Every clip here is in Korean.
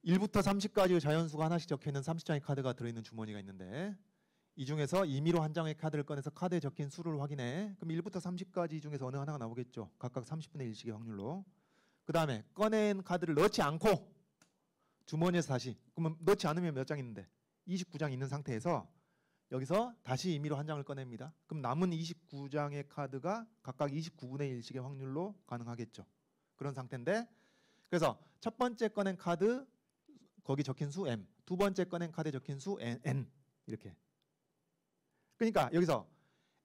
1부터 30까지의 자연수가 하나씩 적혀있는 30장의 카드가 들어있는 주머니가 있는데 이 중에서 임의로 한 장의 카드를 꺼내서 카드에 적힌 수를 확인해. 그럼 1부터 30까지 중에서 어느 하나가 나오겠죠. 각각 30분의 1씩의 확률로. 그 다음에 꺼낸 카드를 넣지 않고 주머니에서 다시, 그러면 넣지 않으면 몇 장 있는데 29장 있는 상태에서 여기서 다시 임의로 한 장을 꺼냅니다. 그럼 남은 29장의 카드가 각각 29분의 1씩의 확률로 가능하겠죠. 그런 상태인데, 그래서 첫 번째 꺼낸 카드 거기 적힌 수 M, 두 번째 꺼낸 카드에 적힌 수 N 이렇게. 그러니까 여기서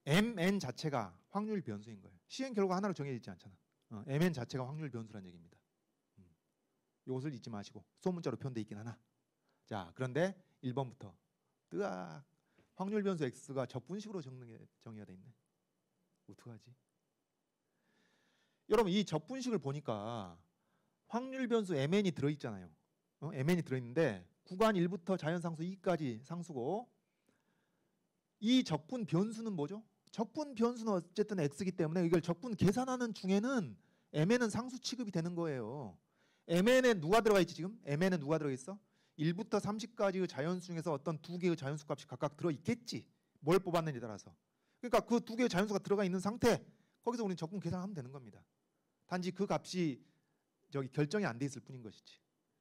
MN 자체가 확률 변수인 거예요. 시행 결과 하나로 정해져 있지 않잖아. MN 자체가 확률 변수란 얘기입니다. 이것을 잊지 마시고 소문자로 표현되어 있긴 하나. 자, 그런데 1번부터 뜨악 확률 변수 X가 적분식으로 정의가 돼 있네. 어떡하지? 여러분 이 적분식을 보니까 확률 변수 MN이 들어있잖아요. MN이 들어있는데 구간 1부터 자연상수 2까지 상수고 이 적분 변수는 뭐죠? 적분 변수는 어쨌든 X이기 때문에 이걸 적분 계산하는 중에는 MN은 상수 취급이 되는 거예요. MN에 누가 들어가 있지 지금? MN에 누가 들어가 있어? 1부터 30까지의 자연수 중에서 어떤 두 개의 자연수 값이 각각 들어있겠지. 뭘 뽑았는지에 따라서. 그러니까 그 두 개의 자연수가 들어가 있는 상태 거기서 우리는 적분 계산하면 되는 겁니다. 단지 그 값이 저기 결정이 안 돼 있을 뿐인 것이지.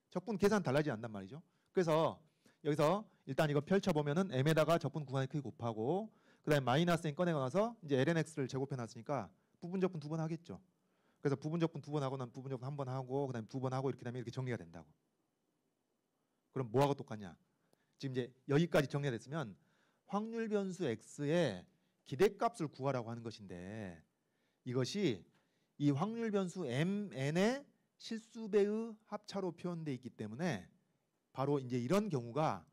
적분 계산 달라지지 않단 말이죠. 그래서 여기서 일단 이거 펼쳐보면은 M에다가 적분 구간의 크기 곱하고 그 다음에 마이너스 N 꺼내고 나서 이제 LNX를 제곱해 놨으니까 부분 적분 2번 하겠죠. 그래서 부분 적분 2번 하고 난 부분 적분 1번 하고 그 다음에 2번 하고 이렇게 되면 이렇게 정리가 된다고. 그럼 뭐하고 똑같냐? 지금 이제 여기까지 정리가 됐으면 확률 변수 X의 기대값을 구하라고 하는 것인데 이것이 이 확률 변수 MN의 실수배의 합차로 표현되어 있기 때문에 바로 이제 이런 경우가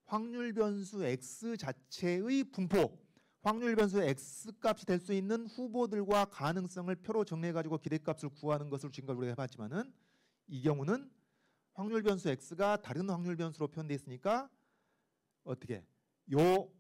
확률 변수 X 자체의 분포, 확률 변수 X 값이 될 수 있는 후보들과 가능성을 표로 정리해 가지고 기대값을 구하는 것을 지금까지 우리가 해봤지만은 이 경우는 확률 변수 X가 다른 확률 변수로 표현되어 있으니까 어떻게 요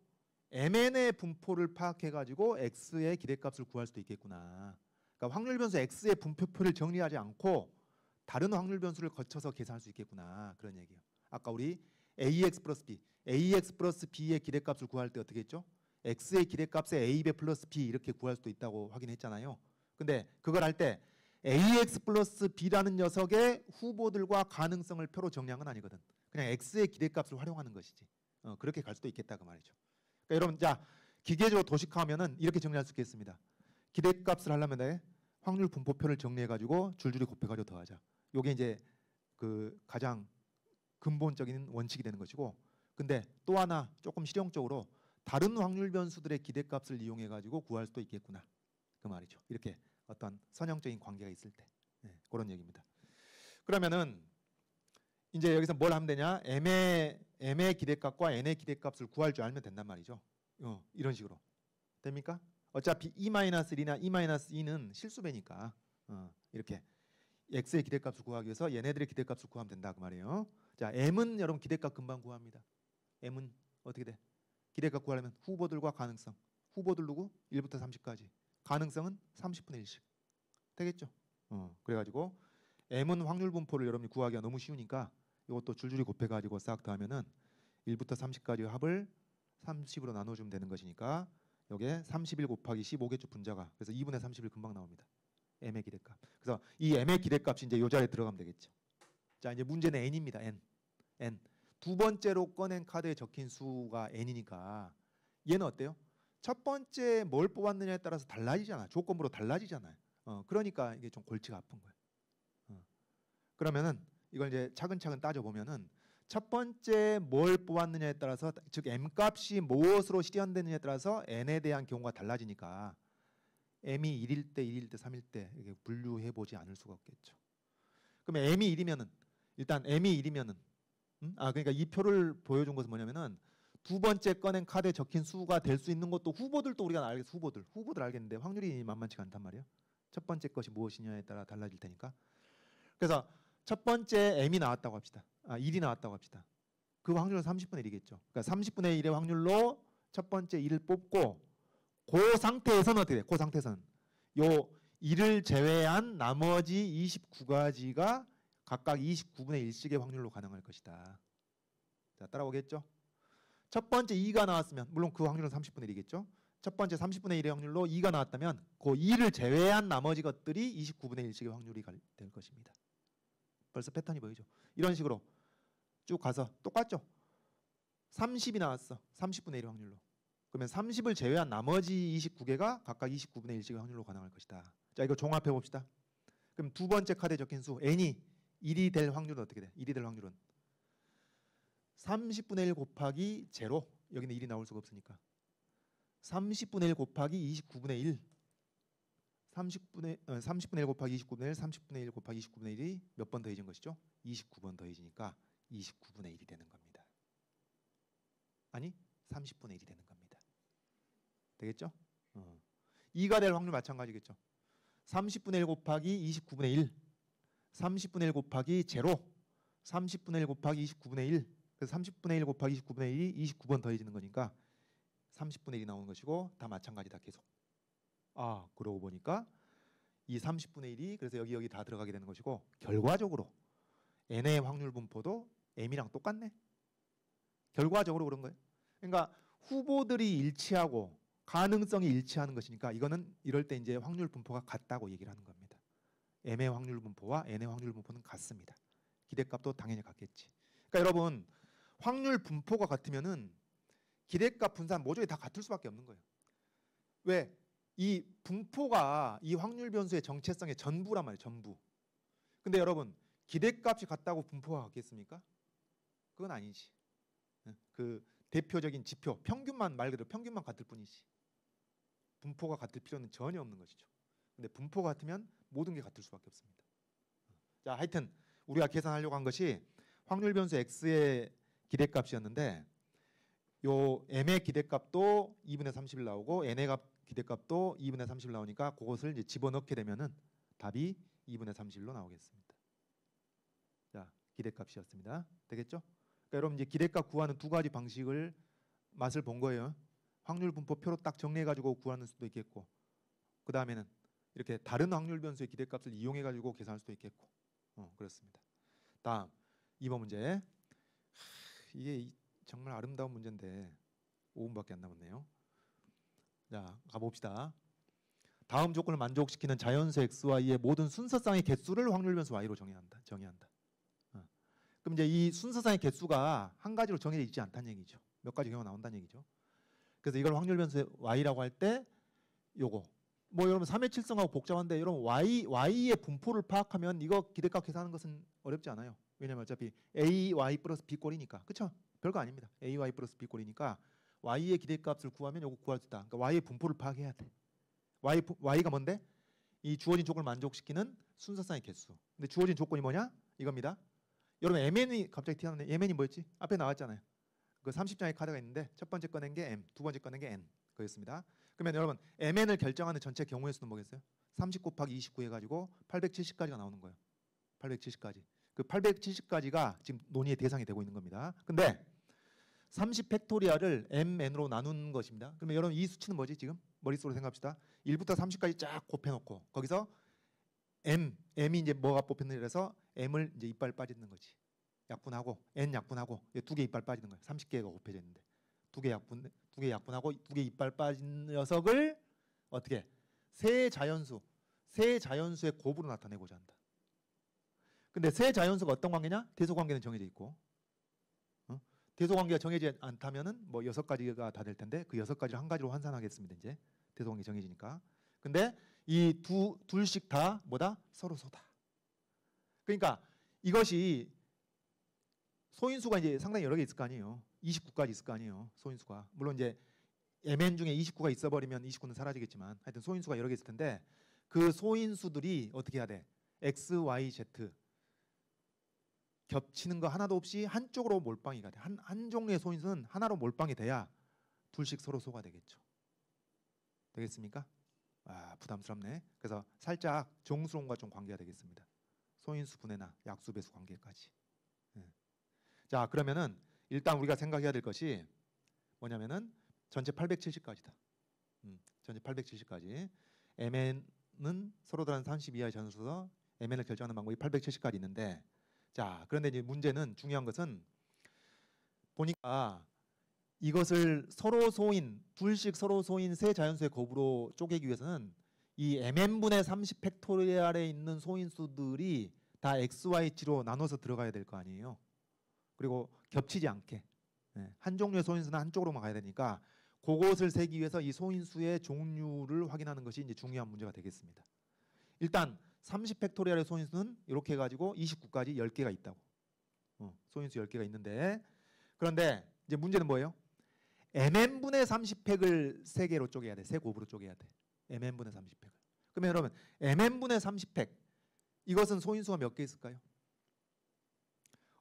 MN의 분포를 파악해 가지고 X의 기대값을 구할 수도 있겠구나. 그러니까 확률 변수 X의 분포표를 정리하지 않고 다른 확률 변수를 거쳐서 계산할 수 있겠구나. 그런 얘기예요. 아까 우리 AX 플러스 B, AX 플러스 B의 기대값을 구할 때 어떻게 했죠? X의 기대값에 A배 플러스 B 이렇게 구할 수도 있다고 확인했잖아요. 근데 그걸 할 때 AX 플러스 B라는 녀석의 후보들과 가능성을 표로 정리한 건 아니거든. 그냥 X의 기대값을 활용하는 것이지. 그렇게 갈 수도 있겠다 그 말이죠. 그러니까 여러분 자 기계적으로 도식화하면은 이렇게 정리할 수 있겠습니다. 기대값을 하려면 확률 분포표를 정리해가지고 줄줄이 곱해가지고 더하자. 요게 이제 그 가장 근본적인 원칙이 되는 것이고, 근데 또 하나 조금 실용적으로 다른 확률 변수들의 기대값을 이용해가지고 구할 수도 있겠구나 그 말이죠. 이렇게 어떤 선형적인 관계가 있을 때 그런 얘기입니다. 그러면은 이제 여기서 뭘 하면 되냐? M의 기대값과 N의 기대값을 구할 줄 알면 된단 말이죠. 이런 식으로 됩니까? 어차피 E-1이나 E-2는 실수배니까 이렇게 X의 기대값을 구하기 위해서 얘네들의 기대값을 구하면 된다 그 말이에요. 자, M은 여러분 기대값 금방 구합니다. M은 어떻게 돼? 기대값 구하려면 후보들과 가능성. 후보들 누구? 1부터 30까지. 가능성은 30분의 1씩. 되겠죠? 그래가지고 M은 확률 분포를 여러분이 구하기가 너무 쉬우니까 이것도 줄줄이 곱해가지고 싹 더하면은 1부터 30까지의 합을 30으로 나눠주면 되는 것이니까 여기에 31 곱하기 15겠죠 분자가. 그래서 2분의 31 금방 나옵니다. M의 기대값. 그래서 이 M의 기대값이 이제 요 자리에 들어가면 되겠죠. 자 이제 문제는 N입니다. N. 두 번째로 꺼낸 카드에 적힌 수가 N이니까 얘는 어때요? 첫 번째 뭘 뽑았느냐에 따라서 달라지잖아. 조건부로 달라지잖아요. 그러니까 이게 좀 골치가 아픈 거예요. 그러면은 이걸 이제 차근차근 따져보면은 첫 번째 뭘 뽑았느냐에 따라서 즉 M값이 무엇으로 실현되느냐에 따라서 N에 대한 경우가 달라지니까 M이 1일 때, 2일 때, 3일 때 이렇게 분류해보지 않을 수가 없겠죠. 그러면 M이 1이면은 일단 M이 1이면은 그러니까 이 표를 보여준 것은 뭐냐면은 두 번째 꺼낸 카드에 적힌 수가 될 수 있는 것도 후보들도 우리가 알겠어. 후보들 알겠는데 확률이 만만치가 않단 말이에요. 첫 번째 것이 무엇이냐에 따라 달라질 테니까. 그래서 첫 번째 M이 나왔다고 합시다. 1이 나왔다고 합시다. 그 확률은 30분의 1이겠죠. 그러니까 30분의 1의 확률로 첫 번째 1을 뽑고 그 상태에서는 어떻게 돼? 그 상태에서는 요 1을 제외한 나머지 29가지가 각각 29분의 1씩의 확률로 가능할 것이다. 자, 따라오겠죠? 첫 번째 2가 나왔으면 물론 그 확률은 30분의 1이겠죠. 첫 번째 30분의 1의 확률로 2가 나왔다면 그 2를 제외한 나머지 것들이 29분의 1씩의 확률이 될 것입니다. 벌써 패턴이 보이죠? 이런 식으로 쭉 가서 똑같죠? 30이 나왔어. 30분의 1의 확률로. 그러면 30을 제외한 나머지 29개가 각각 29분의 1씩의 확률로 가능할 것이다. 자, 이거 종합해 봅시다. 그럼 두 번째 카드에 적힌 수 n이 1이 될 확률은 어떻게 돼? 1이 될 확률은 30분의 1 곱하기 제로. 여기는 1이 나올 수가 없으니까 30분의 1 곱하기 29분의 1 30분의 1 곱하기 29분의 1 30분의 1 곱하기 29분의 1이 몇 번 더해진 것이죠? 29번 더해지니까 29분의 1이 되는 겁니다. 아니 30분의 1이 되는 겁니다. 되겠죠? 2가 될 확률 마찬가지겠죠. 30분의 1 곱하기 29분의 1 30분의 1 곱하기 제로 30분의 1 곱하기 29분의 1 그래서 30분의 1 곱하기 29분의 1이 29번 더해지는 거니까 30분의 1이 나오는 것이고 다 마찬가지다 계속. 아, 그러고 보니까 이 30분의 1이 그래서 여기 다 들어가게 되는 것이고 결과적으로 n의 확률 분포도 m이랑 똑같네. 결과적으로 그런 거예요. 그러니까 후보들이 일치하고 가능성이 일치하는 것이니까 이거는 이럴 때 이제 확률 분포가 같다고 얘기를 하는 겁니다. m의 확률 분포와 n의 확률 분포는 같습니다. 기대값도 당연히 같겠지. 그러니까 여러분 확률 분포가 같으면은 기대값 분산 모조리 다 같을 수밖에 없는 거예요. 왜? 이 분포가 이 확률 변수의 정체성의 전부란 말이에요. 전부. 근데 여러분 기대값이 같다고 분포가 같겠습니까? 그건 아니지. 그 대표적인 지표 평균만 말 그대로 평균만 같을 뿐이지 분포가 같을 필요는 전혀 없는 것이죠. 근데 분포가 같으면 모든 게 같을 수밖에 없습니다. 자, 하여튼 우리가 계산하려고 한 것이 확률 변수 x의 기대값이었는데 요 m의 기대값도 2분의 30일 나오고 n의 기대값도 2분의 30일 나오니까 그것을 이제 집어넣게 되면은 답이 2분의 30일로 나오겠습니다. 자, 기대값이었습니다. 되겠죠? 그러니까 여러분 이제 기대값 구하는 두 가지 방식을 맛을 본 거예요. 확률 분포표로 딱 정리해 가지고 구하는 수도 있겠고 그 다음에는 이렇게 다른 확률 변수의 기대값을 이용해 가지고 계산할 수도 있겠고 그렇습니다. 다음 2번 문제. 이게 정말 아름다운 문제인데 5분밖에 안 남았네요. 자, 가봅시다. 다음 조건을 만족시키는 자연수 x와 이의 모든 순서상의 개수를 확률 변수 y로 정의한다. 그럼 이제 이 순서상의 개수가 한 가지로 정해져 있지 않다는 얘기죠. 몇 가지 경우가 나온다는 얘기죠. 그래서 이걸 확률 변수 y라고 할 때 요거 뭐 여러분 3의 7성하고 복잡한데 여러분 y의 분포를 파악하면 이거 기대값 계산하는 것은 어렵지 않아요. 왜냐면 어차피 ay 플러스 b 꼴이니까. 그렇죠? 별거 아닙니다. ay 플러스 b 꼴이니까 y의 기대값을 구하면 요거 구할 수 있다. 그러니까 y의 분포를 파악해야 돼. y가 뭔데? 이 주어진 조건을 만족시키는 순서상의 개수. 근데 주어진 조건이 뭐냐? 이겁니다. 여러분 mn이 갑자기 튀어나오네. mn이 뭐였지? 앞에 나왔잖아요. 그 30장의 카드가 있는데 첫 번째 꺼낸 게 m, 두 번째 꺼낸 게 n 그였습니다. 그러면 여러분 mn을 결정하는 전체 경우의 수는 뭐겠어요? 30 곱하기 29 해가지고 870까지가 나오는 거예요. 870까지. 그 870까지가 지금 논의의 대상이 되고 있는 겁니다. 근데 30 팩토리얼을 mn으로 나눈 것입니다. 그러면 여러분 이 수치는 뭐지 지금? 머릿속으로 생각합시다. 1부터 30까지 쫙 곱해놓고 거기서 m이 이제 뭐가 뽑혔느냐 그래서 m을 이제 이빨 빠지는 거지. 약분하고 n 약분하고 두 개 이빨 빠지는 거예요. 30개가 곱해져 있는데 두 개 약분하고 두 개 이빨 빠진 녀석을 어떻게 세 자연수의 곱으로 나타내고자 한다. 근데 세 자연수가 어떤 관계냐? 대소 관계는 정해져 있고 대소 관계가 정해지지 않다면은 뭐 6가지가 다 될 텐데 그 6가지를 한 가지로 환산하겠습니다. 이제 대소 관계 정해지니까. 근데 이 둘씩 다 뭐다? 서로 소다. 그러니까 이것이 소인수가 이제 상당히 여러 개 있을 거 아니에요. 29까지 있을 거 아니에요. 소인수가. 물론 이제 mn 중에 29가 있어버리면 29는 사라지겠지만 하여튼 소인수가 여러 개 있을 텐데 그 소인수들이 어떻게 해야 돼? x, y, z 겹치는 거 하나도 없이 한쪽으로 몰빵이 가 돼. 한 종류의 소인수는 하나로 몰빵이 돼야 둘씩 서로 소가 되겠죠. 되겠습니까? 아, 부담스럽네. 그래서 살짝 정수론과 좀 관계가 되겠습니다. 소인수 분해나 약수 배수 관계까지. 자, 그러면은 일단 우리가 생각해야 될 것이 뭐냐면은 전체 870까지다. 전체 870까지. mn은 서로 다른 30 이하의 전수서 mn을 결정하는 방법이 870까지 있는데 자, 그런데 이제 문제는 중요한 것은 보니까 이것을 서로 소인, 둘씩 서로 소인 세 자연수의 곱으로 쪼개기 위해서는 이 mn분의 30 팩토리얼에 있는 소인수들이 다 xy치로 나눠서 들어가야 될 거 아니에요. 그리고 겹치지 않게. 한 종류의 소인수는 한쪽으로만 가야 되니까 그것을 세기 위해서 이 소인수의 종류를 확인하는 것이 이제 중요한 문제가 되겠습니다. 일단 30 팩토리얼의 소인수는 이렇게 해가지고 29까지 10개가 있다고. 소인수 10개가 있는데 그런데 이제 문제는 뭐예요? mn분의 30팩을 세 개로 쪼개야 돼. 세 곱으로 쪼개야 돼. mn분의 30팩을. 그러면 여러분 mn분의 30팩 이것은 소인수가 몇 개 있을까요?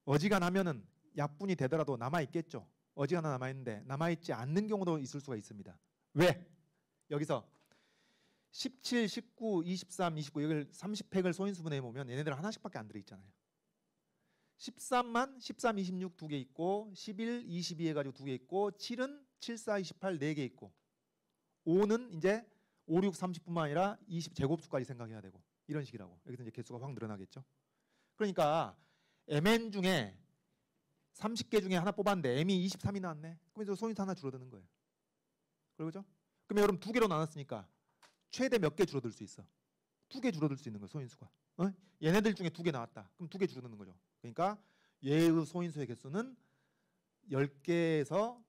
어지간하면은 약분이 되더라도 남아있겠죠. 어지간하면 남아있는데 남아있지 않는 경우도 있을 수가 있습니다. 왜? 여기서 17, 19, 23, 29 여기를 30팩을 소인수분해 보면 얘네들 하나씩밖에 안 들어있잖아요. 13만 13, 26 두 개 있고 11, 22 해가지고 두 개 있고 7은 7, 4, 28 네 개 있고 5는 이제 5, 6, 30뿐만 아니라 20 제곱수까지 생각해야 되고 이런 식이라고. 여기서 이제 개수가 확 늘어나겠죠. 그러니까 mn 중에 30개 중에 하나 뽑았는데 m이 23이 나왔네. 그럼 이제 소인수 하나 줄어드는 거예요. 그러죠? 그러면 여러분 두 개로 나눴으니까 최대 몇 개 줄어들 수 있어? 2개 줄어들 수 있는 거예요. 소인수가. 얘네들 중에 2개 나왔다. 그럼 2개 줄어드는 거죠. 그러니까 얘의 소인수의 개수는 10개에서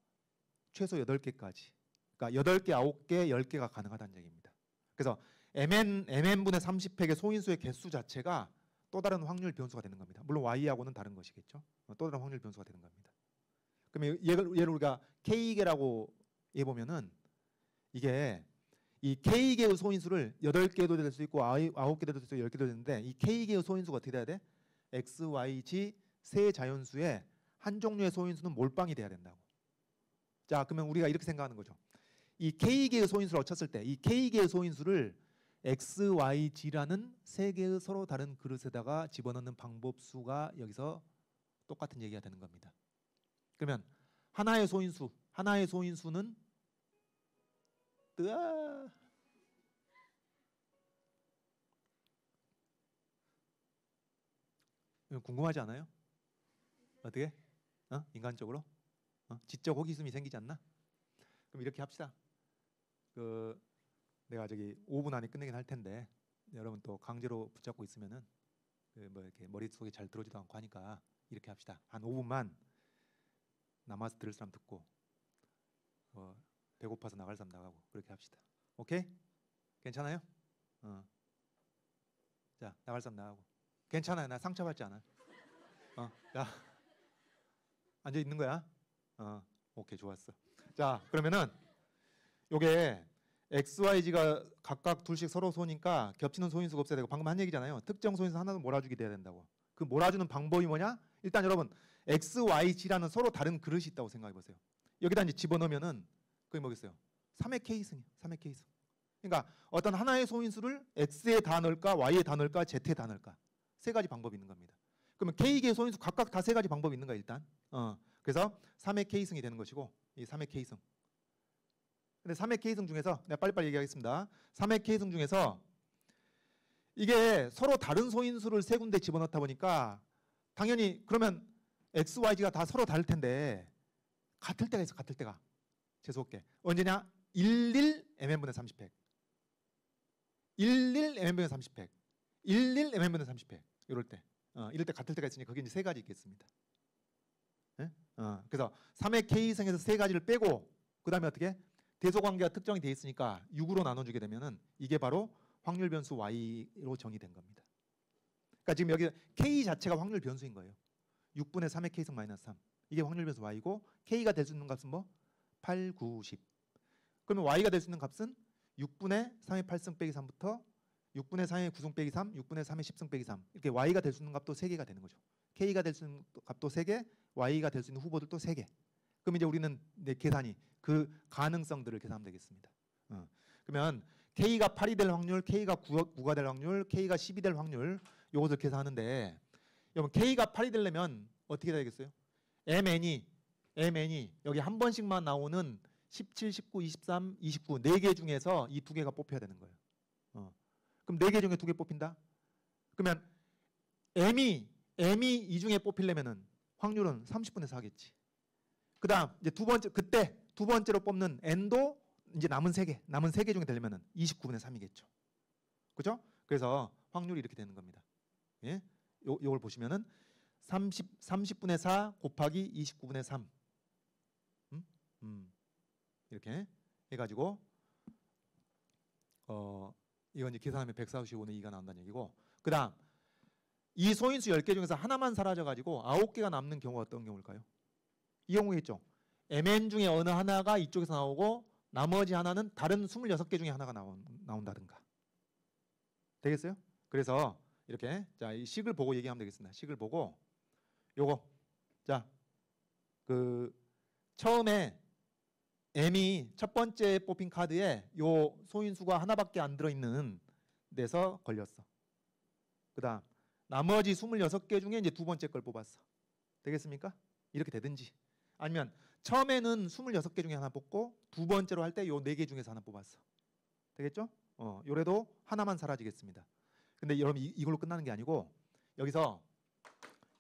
최소 8개까지. 그러니까 8개, 9개, 10개가 가능하다는 얘기입니다. 그래서 mn분의 30팩의 소인수의 개수 자체가 또 다른 확률 변수가 되는 겁니다. 물론 y하고는 다른 것이겠죠. 또 다른 확률 변수가 되는 겁니다. 그러면 얘를 우리가 k개라고 해보면은 이게 이 k개의 소인수를 8개도 될 수 있고 9개도 될 수 있고 10개도 되는데 이 k개의 소인수가 어떻게 돼야 돼? x, y, g 세 자연수의 한 종류의 소인수는 몰빵이 돼야 된다고. 자, 그러면 우리가 이렇게 생각하는 거죠. 이 k개의 소인수를 쳤을 때 이 k개의 소인수를 x, y, g라는 세 개의 서로 다른 그릇에다가 집어넣는 방법수가 여기서 똑같은 얘기가 되는 겁니다. 그러면 하나의 소인수는 뜨아 궁금하지 않아요? 어떻게? 인간적으로? 지적 호기심이 생기지 않나? 그럼 이렇게 합시다. 내가 저기 5분 안에 끝내긴 할 텐데 여러분 또 강제로 붙잡고 있으면은 뭐 이렇게 머릿속에 잘 들어오지도 않고 하니까 이렇게 합시다. 한 5분만 남아서 들을 사람 듣고 배고파서 나갈 사람 나가고 그렇게 합시다. 오케이? 괜찮아요? 자, 나갈 사람 나가고. 괜찮아요. 나 상처받지 않아. 자, 앉아 있는 거야? 오케이, 좋았어. 자, 그러면은 요게 x, y, g가 각각 둘씩 서로 소니까 겹치는 소인수가 없어야 되고 방금 한 얘기잖아요. 특정 소인수 하나는 몰아주기 돼야 된다고. 그 몰아주는 방법이 뭐냐? 일단 여러분 x, y, g라는 서로 다른 그릇이 있다고 생각해 보세요. 여기다 이제 집어넣으면은 그게 뭐겠어요? 3의 k승이에요. 3의 k승. 그러니까 어떤 하나의 소인수를 x에 다 넣을까, y에 다 넣을까, z에 다 넣을까. 세 가지 방법이 있는 겁니다. 그러면 k개의 소인수 각각 다 세 가지 방법이 있는가 일단. 그래서 3의 k승이 되는 것이고 이 3의 k승. 근데 3의 k승 중에서 내가 빨리빨리 얘기하겠습니다. 3의 k승 중에서 이게 서로 다른 소인수를 세 군데 집어넣다 보니까 당연히 그러면 x, y, g가 다 서로 다를 텐데 같을 때가 있어. 같을 때가. 재수없게. 언제냐? 11 mn분의 30팩. 11 mn분의 30팩. 11 mn분의 30팩. 이럴 때. 이럴 때 같을 때가 있으니 거기 이제 세 가지 있겠습니다. 네? 그래서 3의 k승에서 세 가지를 빼고 그다음에 어떻게? 대소관계가 특정이 돼 있으니까 6으로 나눠주게 되면은 이게 바로 확률 변수 y로 정의된 겁니다. 그러니까 지금 여기 k 자체가 확률 변수인 거예요. 6분의 3의 k승 마이너스 3. 이게 확률 변수 y고 k가 될 수 있는 값은 뭐? 8, 9, 10. 그러면 y가 될 수 있는 값은 6분의 3의 8승 빼기 3부터 6분의 4의 9승 빼기 3, 6분의 3의 10승 빼기 3. 이렇게 y가 될 수 있는 값도 3개가 되는 거죠. k가 될 수 있는 값도 3개, y가 될 수 있는 후보들도 3개. 그럼 이제 우리는 계산이 그 가능성들을 계산하면 되겠습니다. 그러면 k가 8이 될 확률, k가 9가 될 확률, k가 10이 될 확률 이것을 계산하는데 여러분 k가 8이 되려면 어떻게 되겠어요? mn이 여기 한 번씩만 나오는 17, 19, 23, 29 4개 중에서 이 두 개가 뽑혀야 되는 거예요. 그럼 4개 중에 2개 뽑힌다? 그러면 M이 이 중에 뽑히려면은 확률은 30분의 4겠지. 그다음 이제 두 번째로 뽑는 N도 이제 남은 세 개 중에 되려면은 29분의 3이겠죠. 그죠? 그래서 확률이 이렇게 되는 겁니다. 예? 요걸 보시면은 30분의 4 곱하기 29분의 3. 이렇게 해가지고 이건 이제 계산하면 145분의 2가 나온다는 얘기고, 그 다음 이 소인수 10개 중에서 하나만 사라져가지고 9개가 남는 경우가 어떤 경우일까요? 이 경우겠죠. MN 중에 어느 하나가 이쪽에서 나오고 나머지 하나는 다른 26개 중에 하나가 나온다든가. 되겠어요? 그래서 이렇게 자, 이 식을 보고 얘기하면 되겠습니다. 식을 보고 요거 자, 그 처음에 M이 첫 번째 뽑힌 카드에 요 소인수가 하나밖에 안 들어있는 데서 걸렸어. 그 다음 나머지 26개 중에 이제 두 번째 걸 뽑았어. 되겠습니까? 이렇게 되든지, 아니면 처음에는 26개 중에 하나 뽑고 두 번째로 할 때 요 4개 중에서 하나 뽑았어. 되겠죠? 요래도 하나만 사라지겠습니다. 근데 여러분 이걸로 끝나는 게 아니고 여기서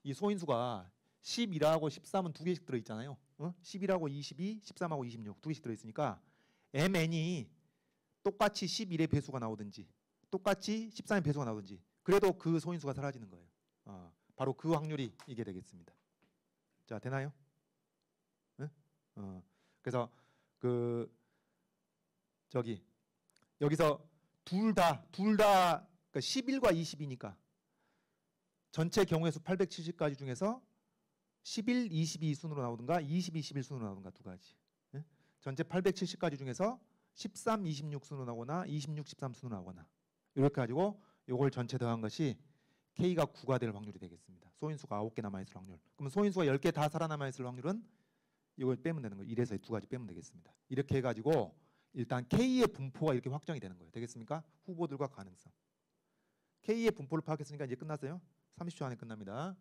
이 소인수가 11하고 13은 두 개씩 들어있잖아요. 11하고 22, 13하고 26 두 개씩 들어있으니까 MN이 똑같이 11의 배수가 나오든지 똑같이 13의 배수가 나오든지 그래도 그 소인수가 사라지는 거예요. 바로 그 확률이 이게 되겠습니다. 자, 되나요? 그래서 여기서 둘 다 그러니까 11과 20이니까 전체 경우의 수 870가지 중에서 11, 22 순으로 나오든가 22, 11 순으로 나오든가 두 가지. 전체 870가지 중에서 13, 26 순으로 나오거나 26, 13 순으로 나오거나 이렇게 가지고 요걸 전체 더한 것이 K가 9가 될 확률이 되겠습니다. 소인수가 9개 남아있을 확률. 그러면 소인수가 10개 다 살아남아있을 확률은 이걸 빼면 되는 거예요. 1에서 두 가지 빼면 되겠습니다. 이렇게 해가지고 일단 K의 분포가 이렇게 확정이 되는 거예요. 되겠습니까? 후보들과 가능성. K의 분포를 파악했으니까 이제 끝났어요. 30초 안에 끝납니다.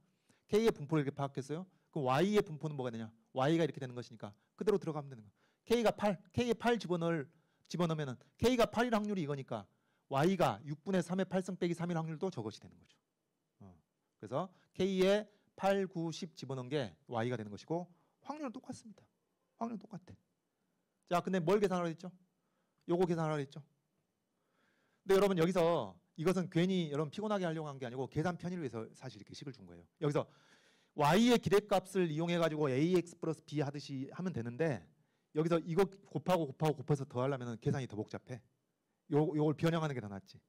K의 분포를 이렇게 파악했어요. 그럼 Y의 분포는 뭐가 되냐? Y가 이렇게 되는 것이니까 그대로 들어가면 되는 거예요. K에 8 집어넣으면은 K가 8일 확률이 이거니까 Y가 6분의 3의 8승 빼기 3일 확률도 저것이 되는 거죠. 그래서 K에 8, 9, 10 집어넣은 게 Y가 되는 것이고 확률은 똑같습니다. 확률은 똑같아. 자, 근데 뭘 계산하라 했죠? 요거 계산하라 했죠? 근데 여러분 여기서 이것은 괜히 여러분 피곤하게 하려고 한 게 아니고 계산 편의를 위해서 사실 이렇게 식을 준 거예요. 여기서 Y의 기대값을 이용해가지고 AX 플러스 B 하듯이 하면 되는데 여기서 이거 곱해서 더 하려면 계산이 더 복잡해. 요걸 변형하는 게 더 낫지.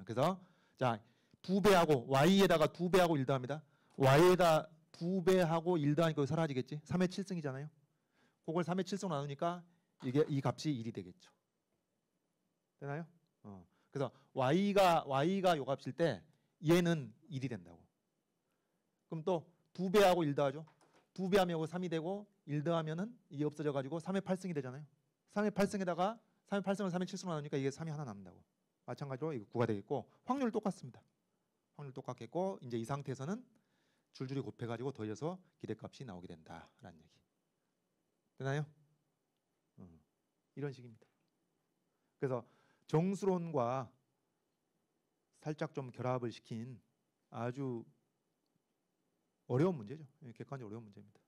그래서 자, 2배하고 Y에다가 2배하고 1 더합니다. Y에다 2배하고 1 더하니까 이거 사라지겠지. 3의 7승이잖아요. 그걸 3의 7승 나누니까 이게 이 값이 1이 되겠죠. 되나요? 그래서 Y가 요 값일 때 얘는 1이 된다고. 그럼 또 2배하고 1 더하죠. 2배하면 이거 3이 되고 1 더하면은 이게 없어져 가지고 3의 8승이 되잖아요. 3의 8승에다가 3의 8승을 3의 7승으로 나누니까 이게 3이 하나 남는다고. 마찬가지로 이거 9가 되겠고 확률 똑같습니다. 확률 똑같겠고 이제 이 상태에서는 줄줄이 곱해 가지고 더해서 기대값이 나오게 된다라는 얘기. 되나요? 이런 식입니다. 그래서 정수론과 살짝 좀 결합을 시킨 아주 어려운 문제죠. 객관적으로 어려운 문제입니다.